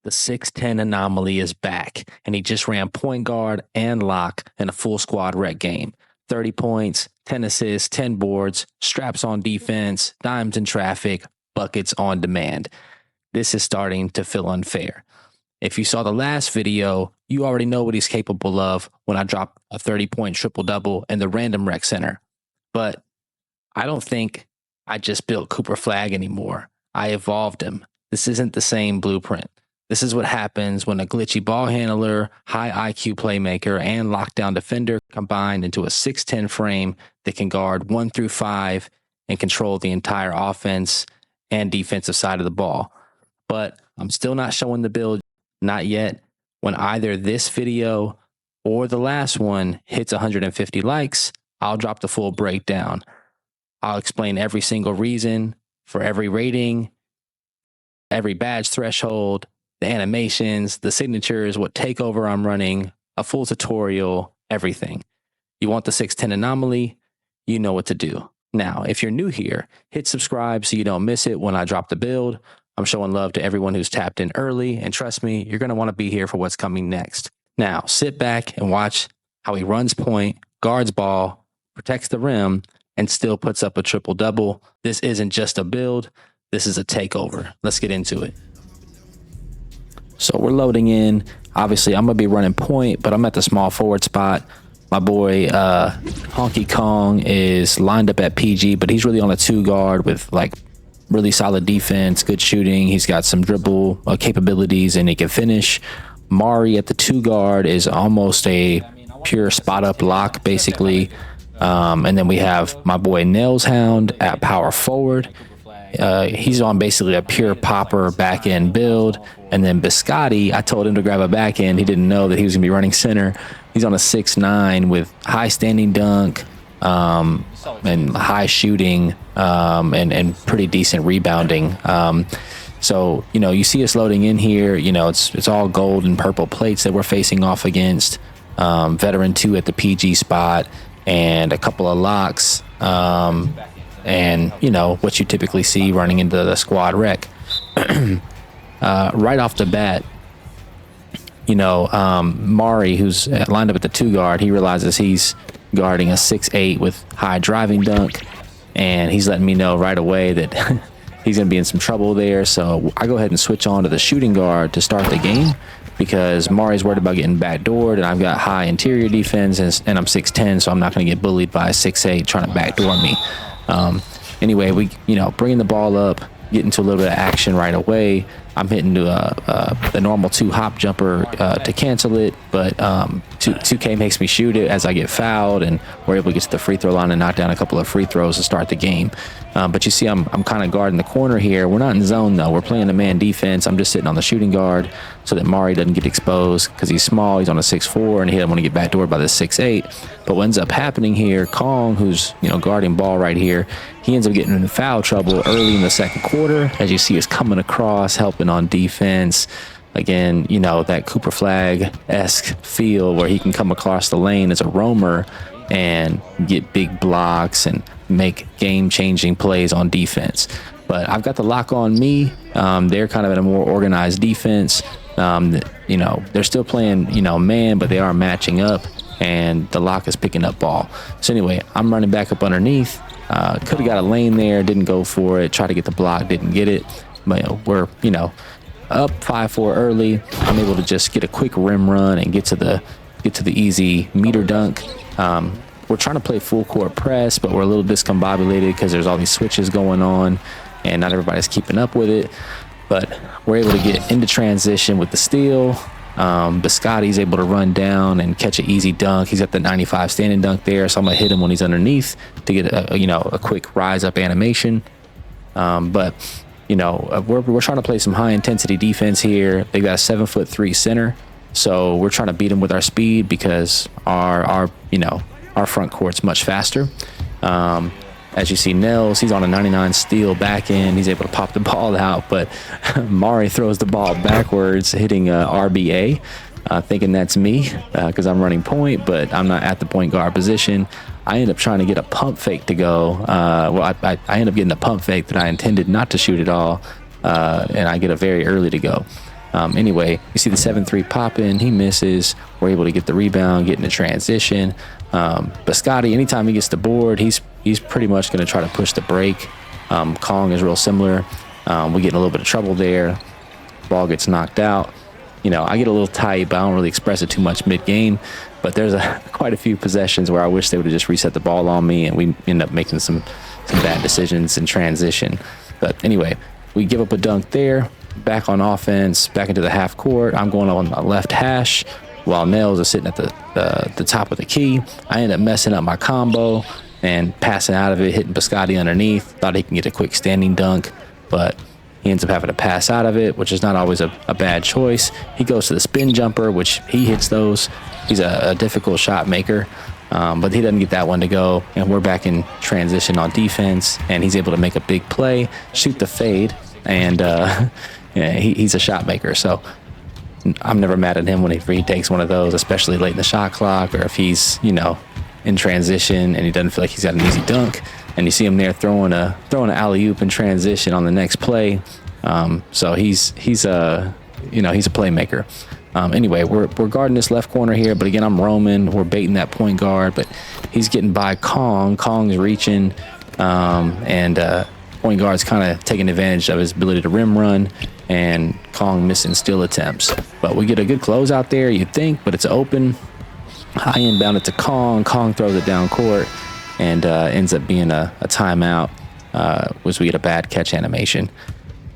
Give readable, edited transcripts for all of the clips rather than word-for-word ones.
The 6'10 anomaly is back, and he just ran point guard and lock in a full squad rec game. 30 points, 10 assists, 10 boards, straps on defense, dimes in traffic, buckets on demand. This is starting to feel unfair. If you saw the last video, you already know what he's capable of when I drop a 30-point triple-double in the random rec center. But I don't think I just built Cooper Flagg anymore. I evolved him. This isn't the same blueprint. This is what happens when a glitchy ball handler, high IQ playmaker, and lockdown defender combine into a 6'10 frame that can guard 1 through 5 and control the entire offense and defensive side of the ball. But I'm still not showing the build, not yet. When either this video or the last one hits 150 likes, I'll drop the full breakdown. I'll explain every single reason for every rating, every badge threshold, the animations, the signatures, what takeover I'm running, a full tutorial, everything. You want the 6'10 anomaly? You know what to do. Now, if you're new here, hit subscribe so you don't miss it when I drop the build. I'm showing love to everyone who's tapped in early, and trust me, you're going to want to be here for what's coming next. Now, sit back and watch how he runs point, guards ball, protects the rim, and still puts up a triple-double. This isn't just a build. This is a takeover. Let's get into it. So we're loading in. Obviously, I'm going to be running point, but I'm at the small forward spot. My boy, Honky Kong, is lined up at PG, but he's really on a 2 guard with like really solid defense, good shooting. He's got some dribble capabilities, and he can finish. Mari at the 2 guard is almost a pure spot up lock, basically. And then we have my boy Nails Hound at power forward. He's on basically a pure popper back end build. And then Biscotti, I told him to grab a back end. He didn't know that he was gonna be running center. He's on a 6'9 with high standing dunk, and high shooting, and pretty decent rebounding. So, you know, you see us loading in here, you know, it's all gold and purple plates that we're facing off against. Veteran 2 at the PG spot, and a couple of locks, and you know what you typically see running into the squad rec. Right off the bat, you know, Mari, who's lined up at the 2 guard, he realizes he's guarding a 6'8 with high driving dunk, and he's letting me know right away that he's gonna be in some trouble there. So I go ahead and switch on to the shooting guard to start the game, because Mari's worried about getting backdoored, and I've got high interior defense, and I'm 6'10, so I'm not going to get bullied by a 6'8 trying to backdoor me. Anyway, we, you know, bringing the ball up, get into a little bit of action right away. I'm hitting the normal 2 hop jumper to cancel it, but 2K makes me shoot it as I get fouled, and we're able to get to the free throw line and knock down a couple of free throws to start the game. But you see, I'm kind of guarding the corner here. We're not in zone though. We're playing a man defense. I'm just sitting on the shooting guard so that Mari doesn't get exposed, because he's small. He's on a 6'4", and he doesn't want to get backdoored by this 6'8". But what ends up happening here, Kong, who's, you know, guarding ball right here, he ends up getting in foul trouble early in the second quarter. As you see, is coming across, helping on defense. Again, you know, that Cooper Flagg-esque feel where he can come across the lane as a roamer and get big blocks and make game-changing plays on defense. But I've got the lock on me. They're kind of in a more organized defense. You know, they're still playing, you know, man, but they are matching up, and the lock is picking up ball. So anyway, I'm running back up underneath. Could have got a lane there, didn't go for it. Tried to get the block, didn't get it. But we're, you know, up 5-4 early. I'm able to just get a quick rim run and get to the easy meter dunk. We're trying to play full court press, but we're a little discombobulated because there's all these switches going on, and not everybody's keeping up with it. But we're able to get into transition with the steal. Biscotti's able to run down and catch an easy dunk. He's got the 95 standing dunk there, so I'm gonna hit him when he's underneath to get a quick rise up animation. But you know, we're trying to play some high intensity defense here. They got a 7'3" center, so we're trying to beat them with our speed, because our front court's much faster. As you see, Nels, he's on a 99 steal back end. He's able to pop the ball out, but Mari throws the ball backwards, hitting RBA, thinking that's me because I'm running point, but I'm not at the point guard position. I end up trying to get a pump fake to go. I end up getting a pump fake that I intended not to shoot at all, and I get a very early to go. Anyway, you see the 7-3 pop in. He misses. We're able to get the rebound, get into transition. Biscotti, anytime he gets the board, he's pretty much going to try to push the break. Kong is real similar. We get in a little bit of trouble there. Ball gets knocked out. I get a little tight, but I don't really express it too much mid-game. But there's quite a few possessions where I wish they would have just reset the ball on me, and we end up making some bad decisions in transition. But anyway, we give up a dunk there. Back on offense, back into the half court. I'm going on the left hash while Nails is sitting at the top of the key. I end up messing up my combo and passing out of it, hitting Biscotti underneath. Thought he can get a quick standing dunk, but he ends up having to pass out of it, which is not always a bad choice. He goes to the spin jumper, which he hits those. He's a difficult shot maker, but he doesn't get that one to go. And we're back in transition on defense, and he's able to make a big play, shoot the fade, and he's a shot maker. So I'm never mad at him when he takes one of those, especially late in the shot clock, or if he's in transition and he doesn't feel like he's got an easy dunk. And you see him there throwing an alley-oop in transition on the next play. So he's a playmaker. Anyway, we're guarding this left corner here, but again, I'm roaming. We're baiting that point guard, but he's getting by Kong. Kong's reaching, and point guard's kind of taking advantage of his ability to rim run, and Kong missing steal attempts. But we get a good close out there, you'd think, but it's open. High inbound it to Kong. Kong throws it down court, and ends up being a timeout, was we get a bad catch animation.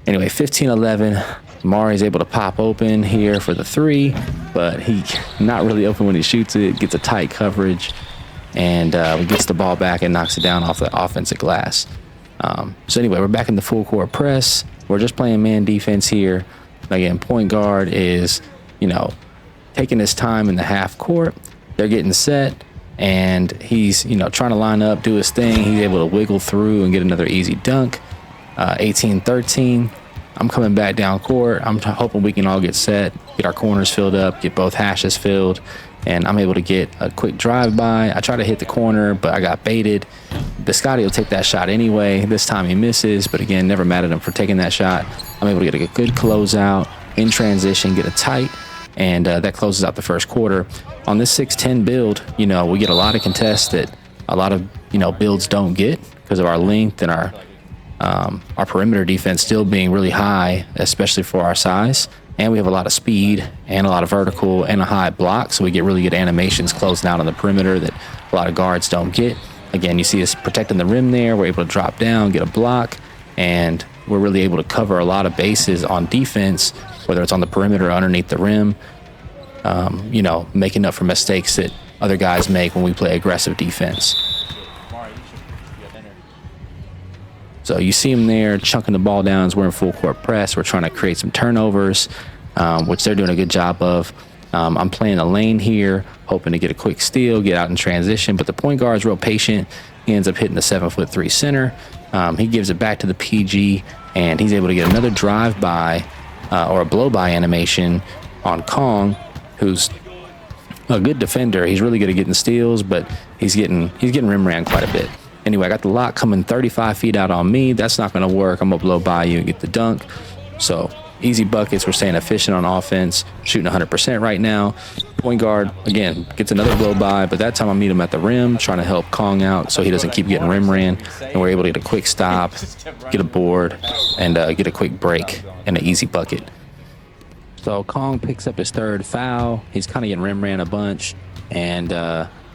Anyway, 15-11. Mari's able to pop open here for the three, but he not really open when he shoots it. Gets a tight coverage, and gets the ball back and knocks it down off the offensive glass. So anyway, we're back in the full court press. We're just playing man defense here. Again, point guard is, taking his time in the half court. They're getting set, and he's, trying to line up, do his thing. He's able to wiggle through and get another easy dunk. 18-13. I'm coming back down court. I'm hoping we can all get set, get our corners filled up, get both hashes filled, and I'm able to get a quick drive-by. I try to hit the corner, but I got baited. Biscotti will take that shot anyway. This time he misses, but again, never mad at him for taking that shot. I'm able to get a good closeout in transition, get a tight, and that closes out the first quarter. On this 6'10 build, we get a lot of contests that a lot of, builds don't get because of our length and our perimeter defense still being really high, especially for our size. And we have a lot of speed and a lot of vertical and a high block, so we get really good animations closing out on the perimeter that a lot of guards don't get. Again, you see us protecting the rim there. We're able to drop down, get a block, and we're really able to cover a lot of bases on defense, whether it's on the perimeter or underneath the rim, making up for mistakes that other guys make when we play aggressive defense. So you see him there chunking the ball down as we're in full court press. We're trying to create some turnovers, which they're doing a good job of. I'm playing a lane here, hoping to get a quick steal, get out in transition, but the point guard is real patient. He ends up hitting the 7'3" center. He gives it back to the PG, and he's able to get another drive-by or a blow-by animation on Kong, who's a good defender. He's really good at getting steals, but he's getting rim ran quite a bit. Anyway, I got the lock coming 35 feet out on me. That's not going to work. I'm going to blow by you and get the dunk. So easy buckets. We're staying efficient on offense, shooting 100% right now. Point guard, again, gets another blow by, but that time I meet him at the rim, trying to help Kong out so he doesn't keep getting rim ran. And we're able to get a quick stop, get a board, and get a quick break and an easy bucket. So Kong picks up his third foul. He's kind of getting rim ran a bunch, and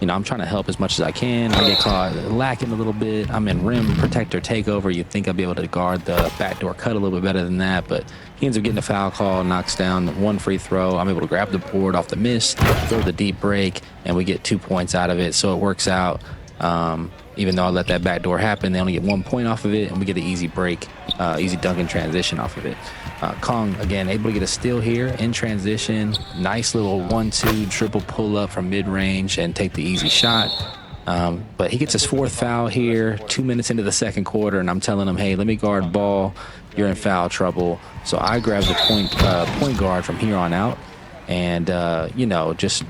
I'm trying to help as much as I can. I get caught lacking a little bit. I'm in rim protector takeover. You'd think I'd be able to guard the backdoor cut a little bit better than that, but he ends up getting a foul call, knocks down one free throw. I'm able to grab the board off the miss, throw the deep break, and we get 2 points out of it. So it works out. Even though I let that backdoor happen, they only get 1 point off of it, and we get an easy break, easy dunk in transition off of it. Kong, again, able to get a steal here in transition. Nice little 1-2 triple pull up from mid-range and take the easy shot. But he gets his fourth foul here, 2 minutes into the second quarter, and I'm telling him, hey, let me guard ball. You're in foul trouble. So I grab the point guard from here on out, and, just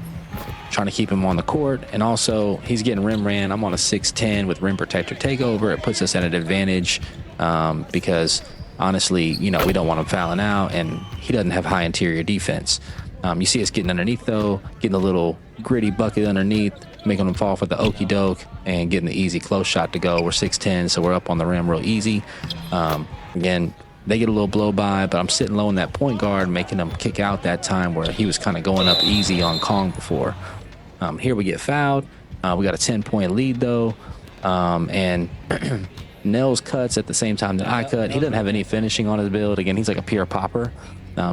trying to keep him on the court. And also, he's getting rim ran. I'm on a 6'10 with rim protector takeover. It puts us at an advantage because honestly, you know, we don't want him fouling out, and he doesn't have high interior defense. You see us getting underneath, though, getting a little gritty bucket underneath, making them fall for the okey doke, and getting the easy close shot to go. We're 6'10", so we're up on the rim real easy. Again, they get a little blow by, but I'm sitting low in that point guard, making them kick out that time where he was kind of going up easy on Kong before. Here we get fouled. We got a 10-point lead, though, and Nels cuts at the same time that I cut. He doesn't have any finishing on his build. Again, he's like a pure popper,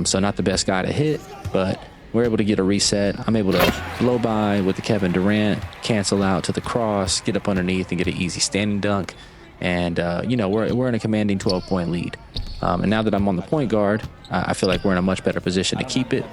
so not the best guy to hit, but we're able to get a reset. I'm able to blow by with the Kevin Durant, cancel out to the cross, get up underneath, and get an easy standing dunk. And, you know, we're in a commanding 12-point lead. And now that I'm on the point guard, I feel like we're in a much better position to keep it.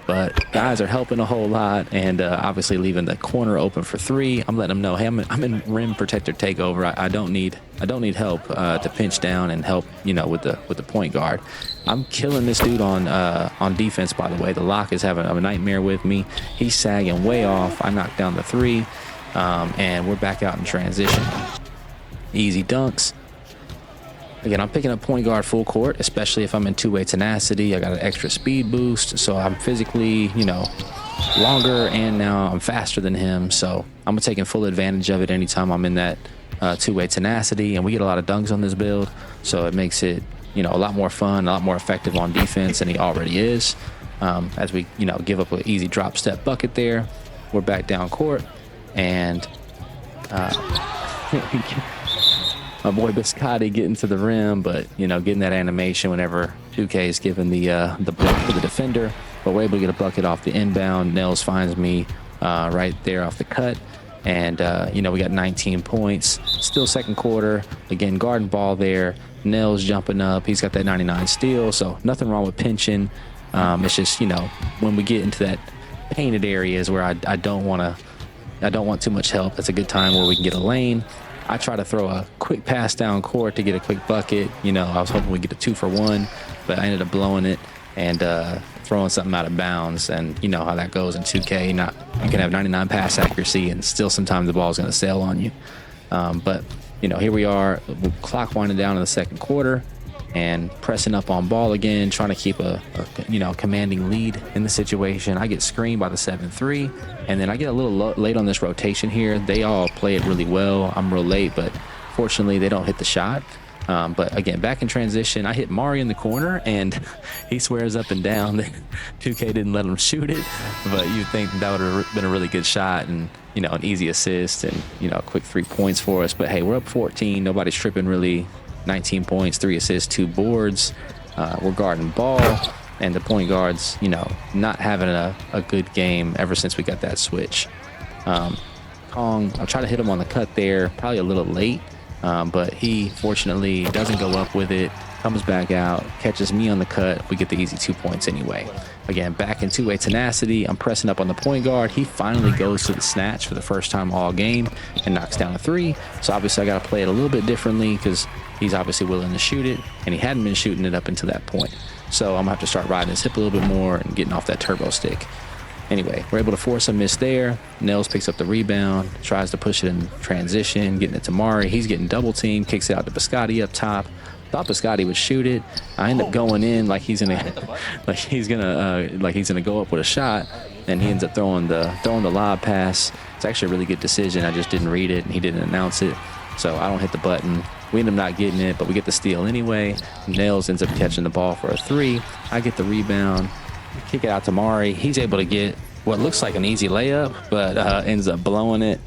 But guys are helping a whole lot, and obviously leaving the corner open for three. I'm letting them know, hey, I'm in rim protector takeover. I don't need help to pinch down and help, you know, with the point guard. I'm killing this dude on defense. By the way, the lock is having a nightmare with me. He's sagging way off. I knocked down the three, and we're back out in transition. Easy dunks. Again, I'm picking up point guard full court, especially if I'm in two-way tenacity. I got an extra speed boost, so I'm physically, you know, longer, and now I'm faster than him. So I'm taking full advantage of it anytime I'm in that two-way tenacity, and we get a lot of dunks on this build, so it makes it, you know, a lot more fun, a lot more effective on defense than he already is. As we, you know, give up an easy drop step bucket there, we're back down court, and my boy Biscotti getting to the rim, but, you know, getting that animation whenever 2K is giving the block to the defender. But we're able to get a bucket off the inbound. Nels finds me right there off the cut. And, you know, we got 19 points. Still second quarter. Again, guarding ball there. Nels jumping up. He's got that 99 steal, so nothing wrong with pinching. It's just, you know, when we get into that painted areas where I don't want too much help, that's a good time where we can get a lane. I try to throw a quick pass down court to get a quick bucket. You know, I was hoping we'd get a 2-for-1, but I ended up blowing it and throwing something out of bounds. And you know how that goes in 2K. You can have 99 pass accuracy, and still sometimes the ball's going to sail on you. But, you know, here we are, clock winding down in the second quarter, and pressing up on ball again, trying to keep a you know, commanding lead in the situation. I get screened by the 7-3, and then I get a little late on this rotation here. They all play it really well. I'm real late, but fortunately they don't hit the shot. But again, back in transition, I hit Mari in the corner, and he swears up and down that 2K didn't let him shoot it. But you'd think that would have been a really good shot, and, you know, an easy assist, and, you know, a quick 3 points for us. But hey, we're up 14. Nobody's tripping really. 19 points, 3 assists, 2 boards. We're guarding ball, and the point guard's, you know, not having a good game ever since we got that switch. Kong, I'll try to hit him on the cut there, probably a little late, but he fortunately doesn't go up with it, comes back out, catches me on the cut. We get the easy 2 points anyway. Again, back in two-way tenacity. I'm pressing up on the point guard. He finally goes to the snatch for the first time all game and knocks down a 3. So obviously I got to play it a little bit differently, because he's obviously willing to shoot it, and he hadn't been shooting it up until that point. So I'm going to have to start riding his hip a little bit more and getting off that turbo stick. Anyway, we're able to force a miss there. Nels picks up the rebound, tries to push it in transition, getting it to Mari. He's getting double teamed, kicks it out to Biscotti up top. Thought Biscotti would shoot it. I end up going in like he's gonna go up with a shot, and he ends up throwing the lob pass. It's actually a really good decision. I just didn't read it, and he didn't announce it, so I don't hit the button. We end up not getting it, but we get the steal anyway. Nails ends up catching the ball for a 3. I get the rebound, kick it out to Mari. He's able to get what looks like an easy layup, but ends up blowing it.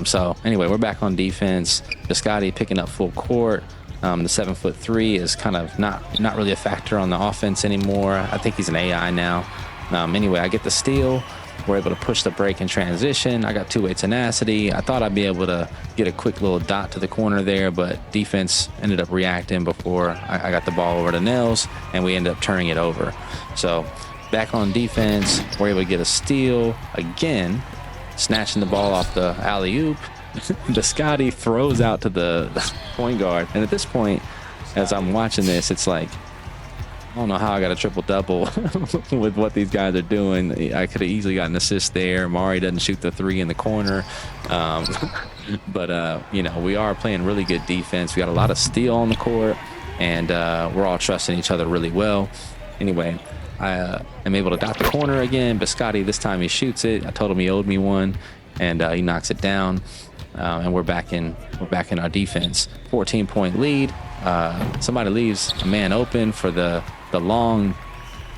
So anyway, we're back on defense. Biscotti picking up full court. The 7'3" is kind of not really a factor on the offense anymore. I think he's an AI now. Anyway, I get the steal. We're able to push the break in transition. I got two-way tenacity. I thought I'd be able to get a quick little dot to the corner there, but defense ended up reacting before I got the ball over to Nels, and we ended up turning it over. So back on defense, we're able to get a steal again, snatching the ball off the alley-oop. Biscotti throws out to the point guard, and at this point, as I'm watching this, it's like, I don't know how I got a triple-double with what these guys are doing. I could have easily gotten an assist there. Mari doesn't shoot the 3 in the corner. But, you know, we are playing really good defense. We got a lot of steal on the court. and we're all trusting each other really well. Anyway, I am able to dot the corner again. Biscotti, this time he shoots it. I told him he owed me one, and he knocks it down. And we're back in our defense. 14-point lead. Somebody leaves a man open for the long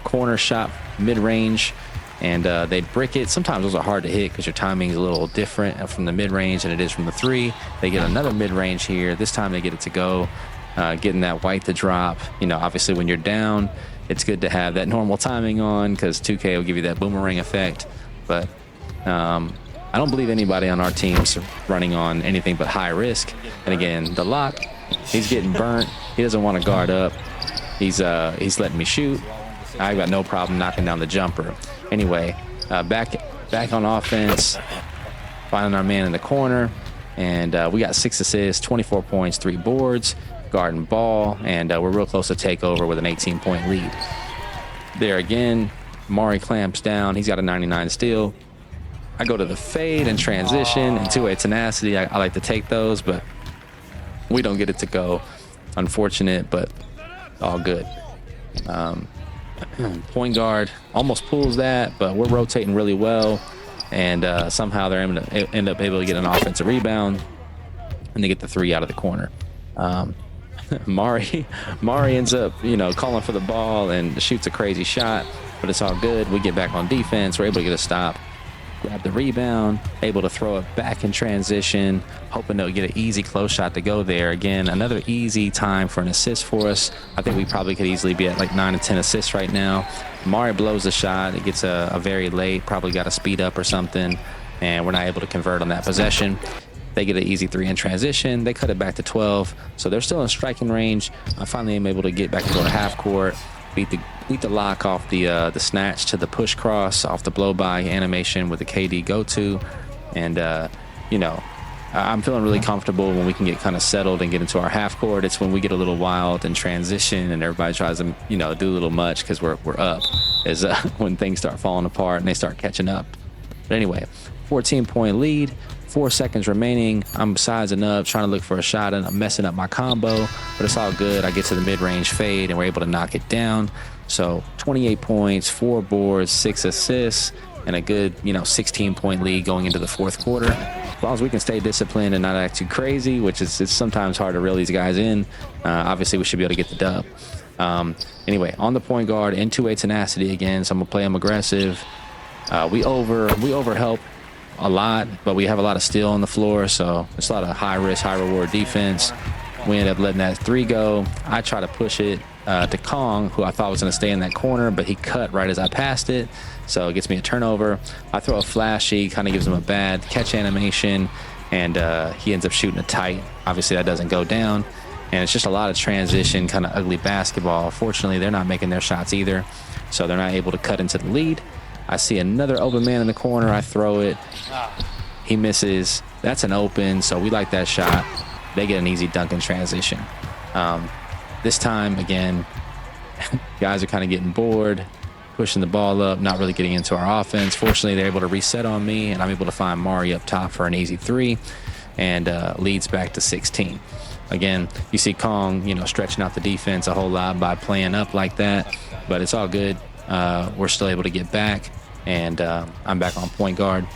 corner shot mid-range, and they brick it. Sometimes those are hard to hit because your timing is a little different from the mid-range than it is from the three. They get another mid-range here. This time they get it to go, getting that white to drop. You know, obviously when you're down, it's good to have that normal timing on because 2K will give you that boomerang effect. But I don't believe anybody on our team's running on anything but high risk. And again, the lock, he's getting burnt. He doesn't want to guard up. He's letting me shoot. I got no problem knocking down the jumper. Anyway, back on offense, finding our man in the corner, and we got 6 assists, 24 points, 3 boards, guarding ball, and we're real close to take over with an 18-point lead. There again, Mari clamps down. He's got a 99 steal. I go to the fade and transition and two-way tenacity. I like to take those, but we don't get it to go. Unfortunate, but all good. Point guard almost pulls that, but we're rotating really well, and somehow they're end up able to get an offensive rebound, and they get the 3 out of the corner. Mari ends up, calling for the ball and shoots a crazy shot, but it's all good. We get back on defense. We're able to get a stop, grab the rebound, able to throw it back in transition, hoping to get an easy close shot to go there. Again, another easy time for an assist for us. I think we probably could easily be at like 9 to 10 assists right now. Mari blows the shot. It gets a very late, probably got to speed up or something, and we're not able to convert on that possession. They get an easy 3 in transition. They cut it back to 12, so they're still in striking range. I finally am able to get back into our half court, beat the lock off the snatch to the push cross off the blow by animation with the KD go to, and I'm feeling really comfortable when we can get kind of settled and get into our half court. It's when we get a little wild and transition and everybody tries to do a little much because we're up, is when things start falling apart and they start catching up. But anyway, 14-point lead. 4 seconds remaining. I'm sizing up, trying to look for a shot, and I'm messing up my combo, but it's all good. I get to the mid-range fade, and we're able to knock it down. So 28 points, 4 boards, 6 assists, and a good, 16-point lead going into the fourth quarter. As long as we can stay disciplined and not act too crazy, which is it's sometimes hard to reel these guys in, obviously we should be able to get the dub. Anyway, on the point guard, in two-way tenacity again, so I'm going to play him aggressive. We overhelp a lot, but we have a lot of steal on the floor, so it's a lot of high risk, high reward defense. We end up letting that 3 go. I try to push it to Kong, who I thought was going to stay in that corner, but he cut right as I passed it, so it gets me a turnover. I throw a flashy, kind of gives him a bad catch animation, and he ends up shooting it tight. Obviously that doesn't go down, and it's just a lot of transition, kind of ugly basketball. Fortunately, they're not making their shots either, so they're not able to cut into the lead. I see another open man in the corner. I throw it. He misses. That's an open, so we like that shot. They get an easy dunk in transition. This time, again, guys are kind of getting bored, pushing the ball up, not really getting into our offense. Fortunately, they're able to reset on me, and I'm able to find Mari up top for an easy 3, and leads back to 16. Again, you see Kong, stretching out the defense a whole lot by playing up like that, but it's all good. We're still able to get back, and I'm back on point guard.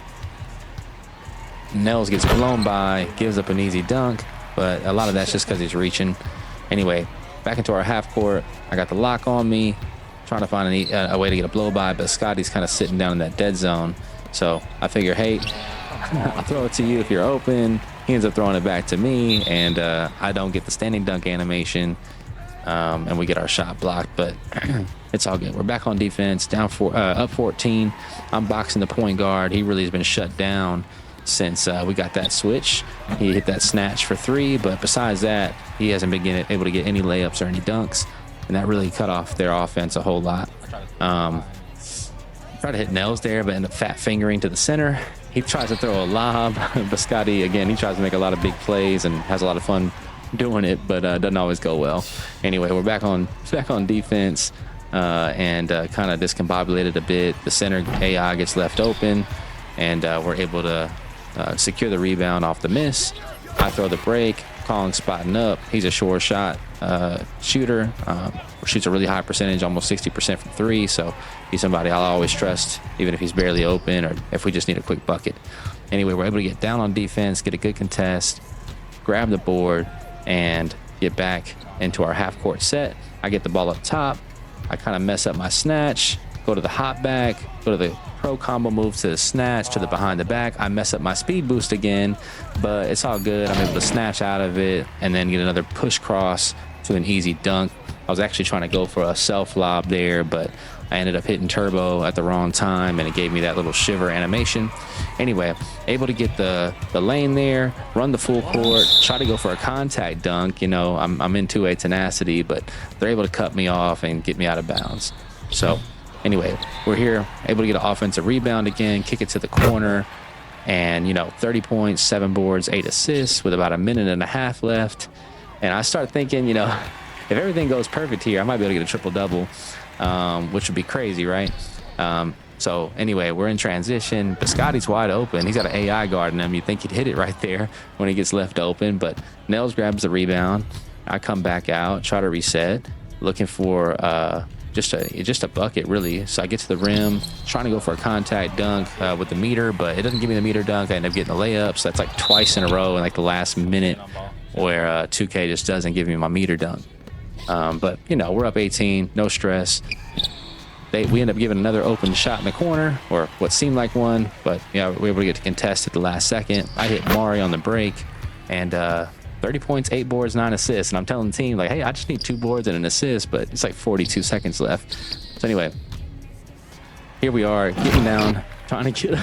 Nels gets blown by, gives up an easy dunk, but a lot of that's just because he's reaching. Anyway, back into our half court. I got the lock on me, trying to find a way to get a blow by, but Scotty's kind of sitting down in that dead zone. So I figure, hey, I'll throw it to you if you're open. He ends up throwing it back to me, and I don't get the standing dunk animation, and we get our shot blocked, but it's all good. We're back on defense, up 14. I'm boxing the point guard. He really has been shut down since we got that switch. He hit that snatch for 3, but besides that, he hasn't been able to get any layups or any dunks, and that really cut off their offense a whole lot. Try to hit Nels there, but end up fat fingering to the center. He tries to throw a lob, but Scotty, again, he tries to make a lot of big plays and has a lot of fun doing it, but doesn't always go well. Anyway, we're back on defense, and kind of discombobulated a bit. The center AI gets left open, and we're able to secure the rebound off the miss. I throw the break. Collins spotting up. He's a sure shot shooter. Shoots a really high percentage, almost 60% from three. So he's somebody I'll always trust, even if he's barely open or if we just need a quick bucket. Anyway, we're able to get down on defense, get a good contest, grab the board, and get back into our half court set. I get the ball up top. I kind of mess up my snatch, go to the hop back, go to the pro combo move to the snatch, to the behind the back. I mess up my speed boost again, but it's all good. I'm able to snatch out of it and then get another push cross to an easy dunk. I was actually trying to go for a self lob there, but I ended up hitting turbo at the wrong time, and it gave me that little shiver animation. Anyway, able to get the lane there, run the full court, try to go for a contact dunk. You know, I'm into a tenacity, but they're able to cut me off and get me out of bounds. So anyway, we're here, able to get an offensive rebound again, kick it to the corner, and, you know, 30 points, 7 boards, 8 assists with about a minute and a half left. And I start thinking, you know, if everything goes perfect here, I might be able to get a triple-double, which would be crazy, right? So anyway, we're in transition. Biscotti's wide open. He's got an AI guarding him. You'd think he'd hit it right there when he gets left open, but Nels grabs the rebound. I come back out, try to reset, looking for just a bucket, really. So I get to the rim, trying to go for a contact dunk with the meter, but it doesn't give me the meter dunk. I end up getting a layup, so that's like twice in a row in like the last minute where 2K just doesn't give me my meter dunk. But, you know, we're up 18, no stress. We end up giving another open shot in the corner, or what seemed like one, but, yeah, we were able to get to contest at the last second. I hit Mari on the break, and 30 points, 8 boards, 9 assists. And I'm telling the team, like, hey, I just need 2 boards and an assist, but it's like 42 seconds left. So anyway, here we are, getting down, trying to get...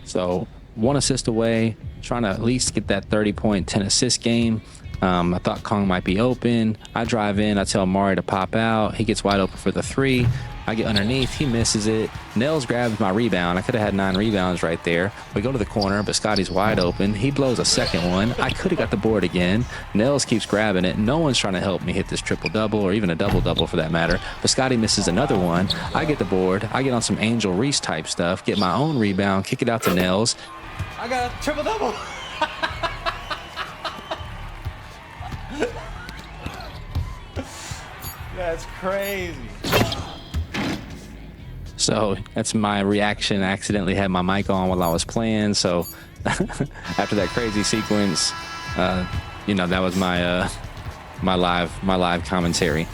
So 1 assist away, trying to at least get that 30-point, 10-assist game. I thought Kong might be open. I drive in. I tell Mari to pop out. He gets wide open for the 3. I get underneath. He misses it. Nels grabs my rebound. I could have had 9 rebounds right there. We go to the corner, but Scotty's wide open. He blows a second one. I could have got the board again. Nels keeps grabbing it. No one's trying to help me hit this triple-double, or even a double-double for that matter. But Scotty misses another one. I get the board. I get on some Angel Reese type stuff, get my own rebound, kick it out to Nels. I got a triple-double. That's crazy. So that's my reaction. I accidentally had my mic on while I was playing. So after that crazy sequence, you know, that was my my live commentary.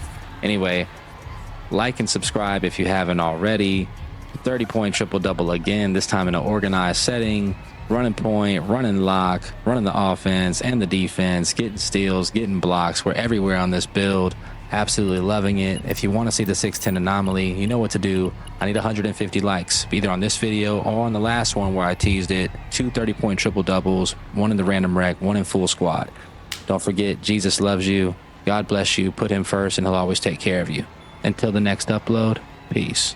Anyway, like and subscribe if you haven't already. 30-point triple-double again, this time in an organized setting. Running point, running lock, running the offense and the defense, getting steals, getting blocks. We're everywhere on this build. Absolutely loving it. If you want to see the 6'10 anomaly, you know what to do. I need 150 likes, either on this video or on the last one where I teased it. 2 30-point triple-doubles, 1 in the random rec, 1 in full squad. Don't forget, Jesus loves you. God bless you. Put him first and he'll always take care of you. Until the next upload, peace.